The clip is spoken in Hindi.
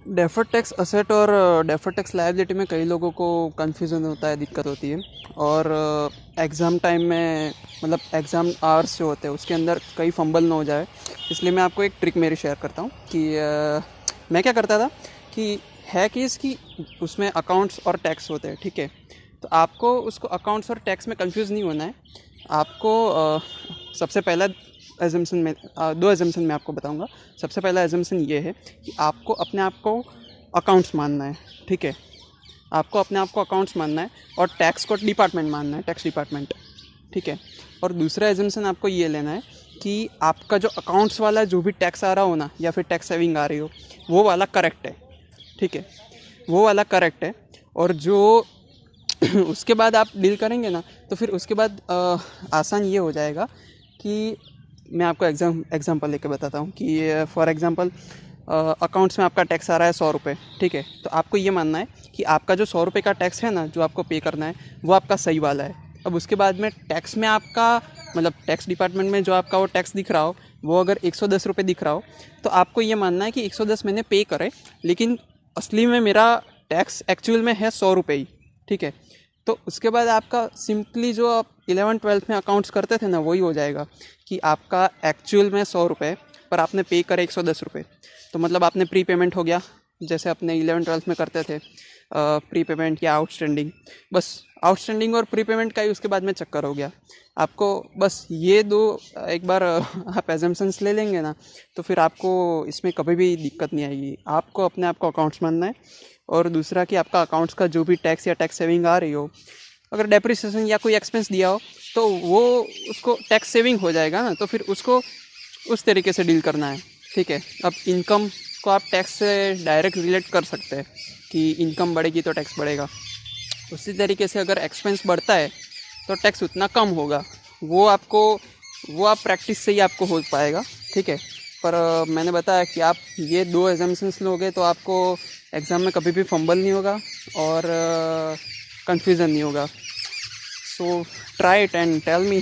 डेफर्ड टैक्स असेट और डेफर्ड टैक्स लायबिलिटी में कई लोगों को कन्फ्यूज़न होता है, दिक्कत होती है। और एग्ज़ाम टाइम में, मतलब एग्ज़ाम आवर्स जो होते हैं उसके अंदर कहीं फंबल ना हो जाए, इसलिए मैं आपको एक ट्रिक मेरी शेयर करता हूँ कि मैं क्या करता था कि है कि इसकी उसमें अकाउंट्स और टैक्स होते हैं, ठीक है। तो आपको उसको अकाउंट्स और टैक्स में कंफ्यूज नहीं होना है। आपको सबसे पहला एजम्पशन में दो एजम्पशन मैं आपको बताऊंगा। सबसे पहला एजम्पशन ये है कि आपको अपने आप को अकाउंट्स मानना है, ठीक है। आपको अपने आप को अकाउंट्स मानना है और टैक्स को डिपार्टमेंट मानना है, टैक्स डिपार्टमेंट, ठीक है। और दूसरा एजम्पशन आपको ये लेना है कि आपका जो अकाउंट्स वाला जो भी टैक्स आ रहा हो ना, या फिर टैक्स सेविंग आ रही हो, वो वाला करेक्ट है, ठीक है। वो वाला करेक्ट है। और जो उसके बाद आप डील करेंगे ना, तो फिर उसके बाद आसान ये हो जाएगा कि मैं आपको एग्जांपल लेके बताता हूँ कि फॉर एग्जांपल अकाउंट्स में आपका टैक्स आ रहा है 100 रुपये, ठीक है। तो आपको ये मानना है कि आपका जो 100 रुपये का टैक्स है ना, जो आपको पे करना है, वो आपका सही वाला है। अब उसके बाद में टैक्स में आपका, मतलब टैक्स डिपार्टमेंट में जो आपका वो टैक्स दिख रहा हो, वो अगर 110 रुपये दिख रहा हो, तो आपको ये मानना है कि 110 मैंने पे करे, लेकिन असली में मेरा टैक्स एक्चुअल में है 100 रुपये ही, ठीक है। तो उसके बाद आपका सिंपली जो आप 11th-12th में अकाउंट्स करते थे ना, वही हो जाएगा कि आपका एक्चुअल में 100 रुपये, पर आपने पे करे 110 रुपये। तो मतलब आपने प्री पेमेंट हो गया, जैसे अपने 11th-12th में करते थे प्री पेमेंट या आउटस्टैंडिंग। बस आउटस्टैंडिंग और प्री पेमेंट का ही उसके बाद में चक्कर हो गया आपको। बस ये दो एक बार आप एजम्पशंस ले लेंगे ना, तो फिर आपको इसमें कभी भी दिक्कत नहीं आएगी। आपको अपने आप को अकाउंट्स मानना है। और दूसरा कि आपका अकाउंट्स का जो भी टैक्स या टैक्स सेविंग आ रही हो, अगर डेप्रिसिएशन या कोई एक्सपेंस दिया हो, तो वो उसको टैक्स सेविंग हो जाएगा ना, तो फिर उसको उस तरीके से डील करना है, ठीक है। अब इनकम को आप टैक्स से डायरेक्ट रिलेट कर सकते हैं कि इनकम बढ़ेगी तो टैक्स बढ़ेगा। उसी तरीके से अगर एक्सपेंस बढ़ता है तो टैक्स उतना कम होगा। वो आप प्रैक्टिस से ही आपको हो पाएगा, ठीक है। पर मैंने बताया कि आप ये दो एजम्पशंस लोगे तो आपको एग्ज़ाम में कभी भी फंबल नहीं होगा और कन्फ्यूज़न नहीं होगा। So try it and tell me